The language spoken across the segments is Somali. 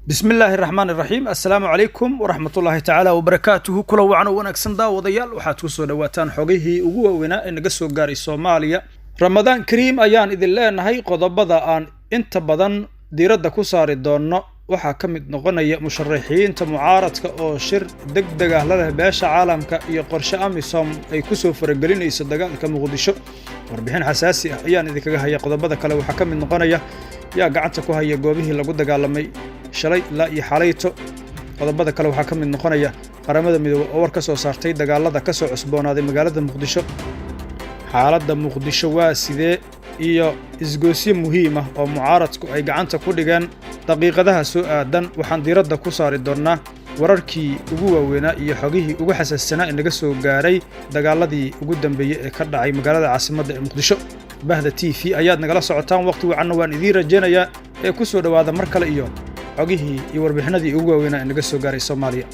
بسم الله الرحمن الرحيم السلام عليكم ورحمة الله تعالى وبركاته كل وعنا ونكسن داوديال waxaad ku soo dhawaataan xogihii ugu waaweynaa ee naga soo gaaray Soomaaliya Ramadan Kareem ayaan idin leenahay qodobada aan inta badan diiradda ku saari doono waxa ka mid noqonaya musharaxiinta mucaaradka oo shir degdeg ah la leh beesha caalamka iyo qorshe AMISOM ay ku soo faragelinayso dagaalka Muqdisho warbixin xasaasi ah ayaan idinkaga haya qodobada kale waxa ka mid noqonaya yaa gacanta ku haya goobihii lagu dagaalamay shalay la iyo xalayto qodobada kale waxa ka mid noqonaya qaramada midowga oo war ka soo saartay dagaalada ka soo cusboonaaday magaalada Muqdisho xaaladda Muqdisho waa sidee iyo isgoosyo muhiim ah oo mucaaradku ay gacanta ku dhigeen daqiiqadaha soo aadan waxaan diiradda ku saari doonaa wararkii ugu waaweynaa iyo xogihii ugu xasaassanaa ee naga soo gaaray dagaaladii ugu dambeeyay ee ka dhacay magaalada caasimadda ee Muqdisho bahda TV ayaad nagala socotaan waqti wacan waan idin rajeenayaa ee ku soo dhawaada mar kale iyo xogihii iyo warbixinadii ugu waaweynaa ee naga soo gaaray Soomaaliya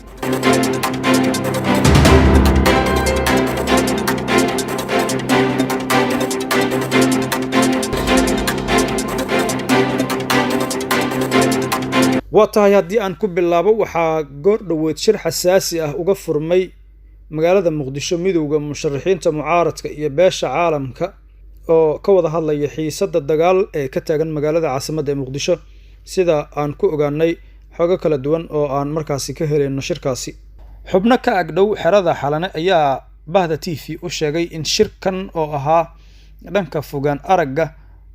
watahay haddii aan ku bilaabo waxaa goor dhaweed shir xasaasi ah uga furmay magaalada Muqdisho midowga musharaxiinta mucaaradka iyo beesha caalamka oo ka wada hadlaya xiisadda dagaal ee ka taagan magaalada caasimadda ee Muqdisho sida aan ku ogaanay xogo kala duwan oo aan markaasi ka helayno shirkaasi xubno ka agdhow xerada xalane ayaa bahda TV u sheegay in shirkan oo ahaa dhanka fogaan aragga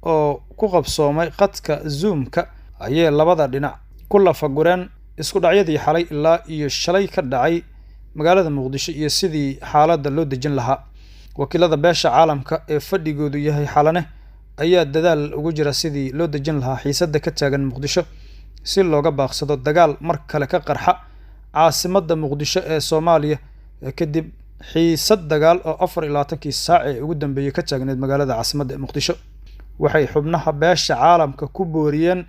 oo ku qabsoomay qadka Zoom-ka ayay labada dhinac kula fagureen isku dhacyadii xalay ilaa iyo shalay ka dhacay magaalada Muqdisho iyo sidii xaaladda loo dejin lahaa wakiilada beesha caalamka ee fadhigoodu yahay xalane ayaa dadaal ugu jira sidii loo dejin lahaa xiisadda ka taagan Muqdisho si looga baaqsado dagaal mar kale ka qarxa caasimadda Muqdisho ee Soomaaliya kadib xiisad dagaal oo 24 saac ee ugu dambeeyay ka taagneed magaalada caasimadda ee Muqdisho waxay xubnaha beesha caalamka ku booriyeen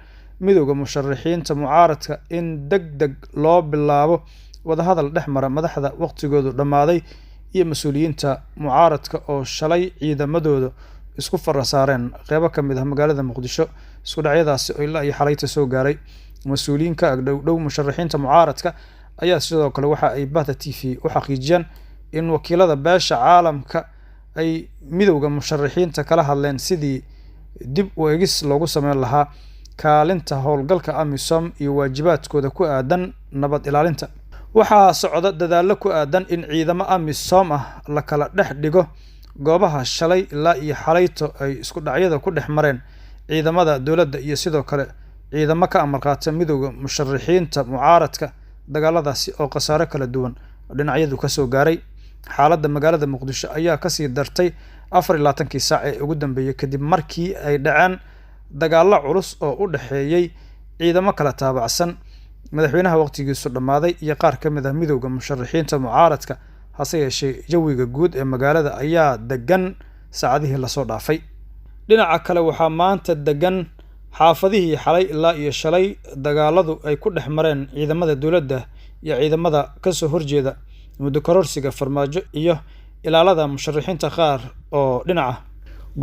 midowga musharaxiinta mucaaradka in degdeg loo bilaabo wada hadal dhexmara madaxda waqtigoodu dhamaaday iyo mas'uuliyiinta mucaaradka oo shalay ciidamadooda isku farasaareen qaybo ka mid ah magaalada Muqdisho isku dhacyadaasi oo ilaa iyo xalayta soo gaaray mas'uuliyiinka agdhow musharaxiinta mucaaradka ayaa sidoo kale waxa ay bahda TV u xaqiijiyeen in wakiilada beesha caalamka ay midowga musharaxiinta kala hadleen sidii dib u eegis loogu sameyn lahaa kaalinta howlgalka AMISOM iyo waajibaadkooda ku aadan nabad ilaalinta waxaa socda dadaalo ku aadan in ciidamo AMISOM ah la kala dhex dhigo goobaha shalay ilaa iyo xalayto ay isku dhacyada ku dhex mareen ciidamada dawladda iyo sidoo kale ciidamo ka amar qaata midowga musharaxiinta mucaaradka dagaaladaasi oo qasaare kala duwan dhinacyadu ka soo gaaray xaaladda magaalada Muqdisho ayaa ka sii dartay 24 saac ee ugu dambeeyay kadib markii ay dhaceen dagaalo culus oo u dhaxeeyay ciidamo kala taabacsan madaxweynaha waqtigiisu dhamaaday iyo qaar ka mid ah midowga musharaxiinta mucaaradka hase yeeshee jawiga guud ee magaalada ayaa degan saacadihii la soo dhaafay dhinaca kale waxaa maanta degan xaafadihii xalay ilaa iyo shalay dagaaladu ay ku dhex mareen ciidamada dawladda iyo ciidamada ka soo horjeeda muddo kororsiga farmaajo iyo ilaalada musharaxiinta qaar oo dhinaca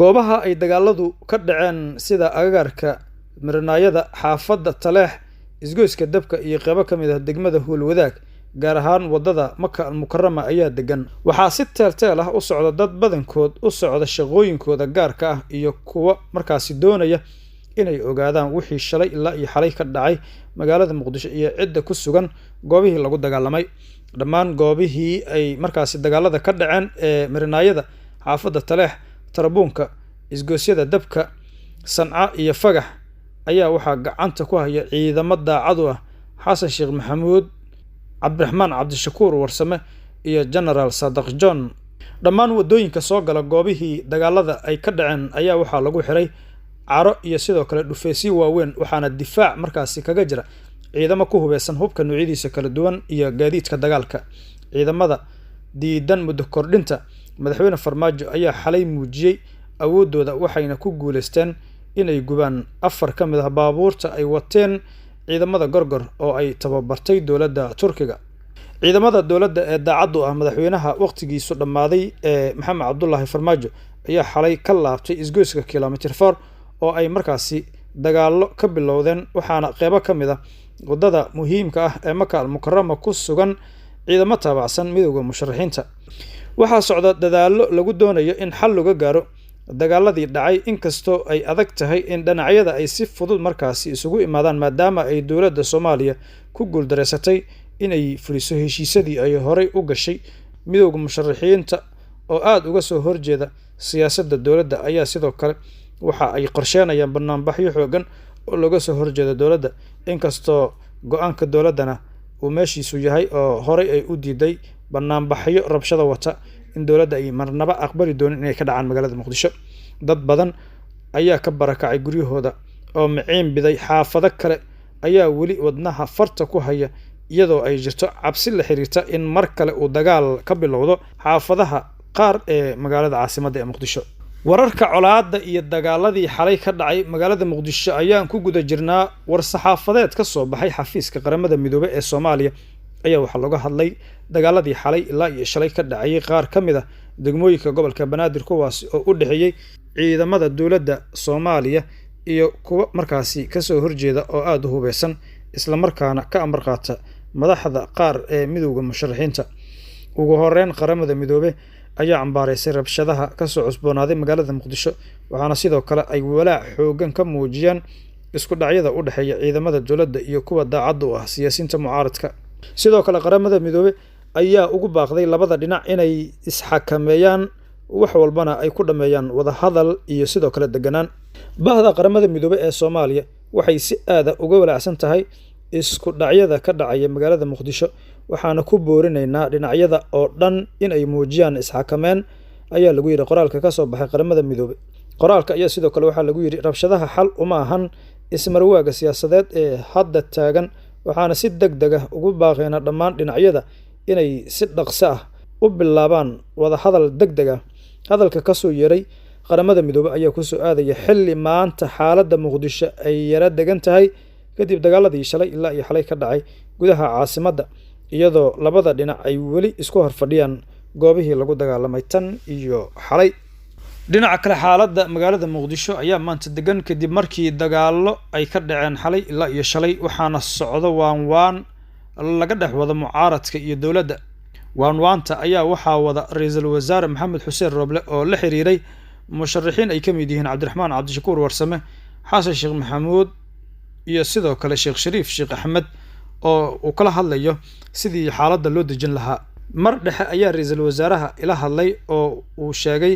goobaha ay dagaaladu ka dhaceen sida agagarka mirnaayada xaafadda Taleex isgoyska dabka iyo qaybo ka mid ah degmada Howlwadaag gaar ahaan wadada Maka al-Mukarrama ayaa degan waxaa si teelteel ah u socda dad badankood u socda shaqooyinkooda gaarka ah iyo kuwa markaasi doonaya inay ogaadaan wixii shalay ilaa iyo xalay ka dhacay magaalada Muqdisho iyo cidda ku sugan goobihii lagu dagaalamay dhammaan goobihii ay markaasi dagaalada ka dhaceen ee mirnaayada xaafadda Taleex Tarabuunka isgoosyada dabka Sanca iyo Fagax ayaa waxaa gacanta ku haya ciidamo daacad ah Xasan Sheekh Maxamuud Cabdiraxmaan Cabdishakuur Warsame iyo General Sadaq John dhammaan wadooyinka soo gala goobihii dagaalada ay ka dhaceen ayaa waxaa lagu xiray caro iyo sidoo kale dhufeysyo waaweyn waxaana difaac markaasi kaga jira ciidamo ku hubeysan hubka noocyadiisa kala duwan iyo gaadiidka dagaalka ciidamada diidan muddo kordhinta madaxweyne Farmaajo ayaa xalay muujiyay awoodooda waxayna ku guuleysteen inay gubaan 4 ka mid ah baabuurta ay wateen ciidamada gorgor oo ay tababartay dawladda Turkiga ciidamada dawladda ee daacad ah madaxweynaha waqtigiisu dhamaaday ee Maxamed Cabdullaahi Farmaajo ayaa xalay ka laabtay isgoyska kilometer 4 oo ay markaasi dagaalo ka bilowdeen waxaana qaybo ka mid ah wadada muhiimka ah ee Maka al-Mukarrama ku sugan ciidamo taabacsan midowga musharaxiinta. waxaa socda dadaallo lagu doonayo in xal laga gaaro dagaaladii dhacay, inkastoo ay adag tahay in dhinacyada ay si fudud markaasi isugu imaadaan maadaama ay dowladda Soomaaliya ku guuldareysatay inay fuliso heshiisyadii ay horey u gashay. midowga musharaxiinta oo aad uga soo horjeeda siyaasadda dowladda ayaa sidoo kale waxa ay qorsheynayaan banaanbaxyo xoogan oo looga soo horjeeda dowladda, inkastoo go'aanka dowladdana uu meeshiisu yahay oo horey ay u diiday banaanbaxyo rabshado wata in dowladda ay marnaba aqbali doonin inay ka dhacaan magaalada Muqdisho. dad badan ayaa ka barakacay guryahooda oo miciin biday. xaafado kale ayaa weli wadnaha farta ku haya, iyadoo ay jirto cabsi la xiriirta in mar kale uu dagaal ka bilowdo xaafadaha qaar ee magaalada caasimadda ee Muqdisho. wararka colaadda iyo dagaaladii xalay ka dhacay magaalada Muqdisho ayaan ku guda jirnaa. war-saxaafadeed ka soo baxay xafiiska qaramada midoobay ee Soomaaliya ayaa waxaa laga hadlay dagaaladii xalay ilaa iyo shalay ka dhacay qaar ka mid ah degmooyinka gobolka Banaadir, kuwaas oo u dhaxeeyay ciidamada dowladda Soomaaliya iyo kuwa markaasi ka soo horjeeda oo aad u hubeysan, isla markaana ka amar qaata madaxda qaar ee midowga musharaxiinta. ugu horeyn, qaramada midoobay ayaa cambaareysay rabshadaha ka soo cusboonaaday magaalada Muqdisho, waxaana sidoo kale ay walaac xoogan ka muujiyeen isku dhacyada u dhaxeeya ciidamada dowladda iyo kuwa daacad u ah siyaasiyiinta mucaaradka. sidoo kale qaramada midoobay ayaa ugu baaqday labada dhinac inay isxakameeyaan, wax walbana ay ku dhameeyaan wada hadal iyo sidoo kale deganaan. bahda qaramada midoobay ee Soomaaliya waxay si aad ah uga walaacsan tahay isku dhacyada ka dhacaya magaalada Muqdisho, waxaana ku boorinaynaa dhinacyada oo dhan inay muujiyaan isxakameen, ayaa lagu yiri qoraalka ka soo baxay qaramada midoobay. qoraalka ayaa sidoo kale waxaa lagu yiri rabshadaha xal uma ahan ismarwaaga siyaasadeed ee hadda taagan, waxaana si degdeg ah ugu baaqaynaa dhammaan dhinacyada inay si dhaqso ah u bilaabaan wada hadal degdeg ah. hadalka ka soo yeeray qaramada midoobay ayaa ku soo aadaya xilli maanta xaaladda Muqdisho ay yara degan tahay kadib dagaaladii shalay ilaa iyo xalay ka dhacay gudaha caasimadda, iyadoo labada dhinac ay weli isku horfadhiyaan goobihii lagu dagaalamay tan iyo xalay. dhinaca kale, xaaladda magaalada Muqdisho ayaa maanta degan kadib markii dagaallo ay ka dhaceen xalay ilaa iyo shalay, waxaana socdo waan laga dhex wada mucaaradka iyo dowladda. waanta ayaa waxaa wada ra'iisul wasaare Maxamed Xuseen Roble oo la xiriiray musharaxiin ay ka mid yihiin Cabdiraxmaan Cabdishakuur Warsame, Xasan Sheekh Maxamuud iyo sidoo kale Sheekh Shariif Sheekh Axmed oo uu kala hadlayo sidii xaaladda loo dejin lahaa. mar dhexe ayaa ra'iisul wasaaraha ila hadlay oo uu sheegay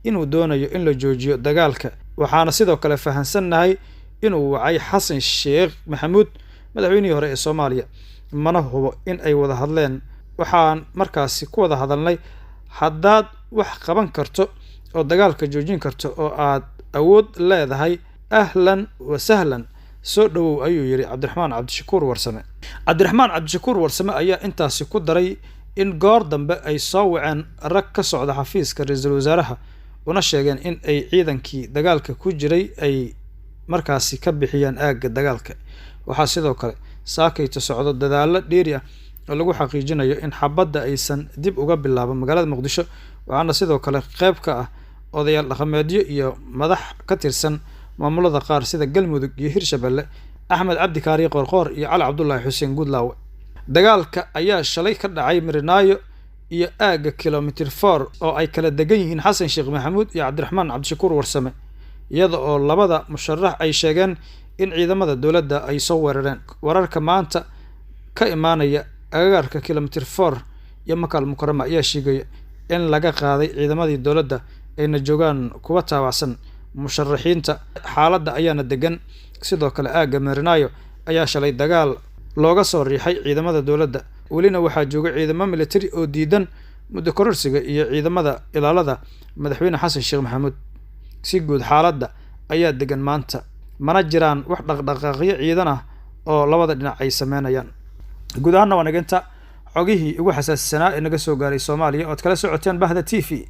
inuu doonayo in la joojiyo dagaalka, waxaana sidoo kale fahansanahay inuu wacay Xasan Sheekh Maxamuud madaxweynihii hore ee Soomaaliya, mana hubo in ay wada hadleen. waxaan markaasi ku wada hadalnay haddaad wax qaban karto oo dagaalka joojin karto oo aad awood leedahay, ahlan wa sahlan, soo dhawow, ayuu yiri Cabdiraxmaan Cabdishakuur Warsame. Cabdiraxmaan Cabdishakuur Warsame ayaa intaasi ku daray in goor dambe ay soo waceen rag ka socda xafiiska ra'iisul wasaaraha, una sheegeen in ay ciidankii dagaalka ku jiray ay markaasi ka bixiyaan aagga dagaalka. waxaa sidoo kale saakayta socdo dadaallo dheeri ah oo lagu xaqiijinayo in xabadda aysan dib uga bilaaban magaalada Muqdisho, waxaana sidoo kale qayb ka ah odayaal dhaqameedyo iyo madax ka tirsan maamulada qaar sida Galmudug iyo Hirshabelle, Axmed Cabdi Kaari Qorqoor iyo Cali Cabdullaahi Xuseen Gudlaawe. dagaalka ayaa shalay ka dhacay Mirinaayo iyo aagga kilomitir 4 oo ay kala degan yihiin Xasan Sheekh Maxamuud iyo Cabdiraxmaan Cabdishakuur Warsame, iyada oo labada musharax ay sheegeen in ciidamada dowladda ay soo weerareen. wararka maanta ka imaanaya agagaarka kilomitir 4 iyo Maka al-Mukarrama ayaa sheegaya in laga qaaday ciidamadii dowladda ayna joogaan kuwa taabacsan musharaxiinta. xaaladda ayaana degan. sidoo kale aagga Mirinaayo ayaa shalay dagaal looga soo riixay ciidamada dowladda, welina waxaa jooga ciidamo militari oo diidan muddo kororsiga iyo ciidamada ilaalada madaxweyne Xasan Sheekh Maxamuud. si guud xaaladda ayaa degan maanta, mana jiraan wax dhaqdhaqaaqyo ciidan ah oo labada dhinac ay sameynayaan. guud ahaan waa naginta xogihii ugu xasaasisanaa ee naga soo gaaray Soomaaliya oo kala socoteen Bahda TV.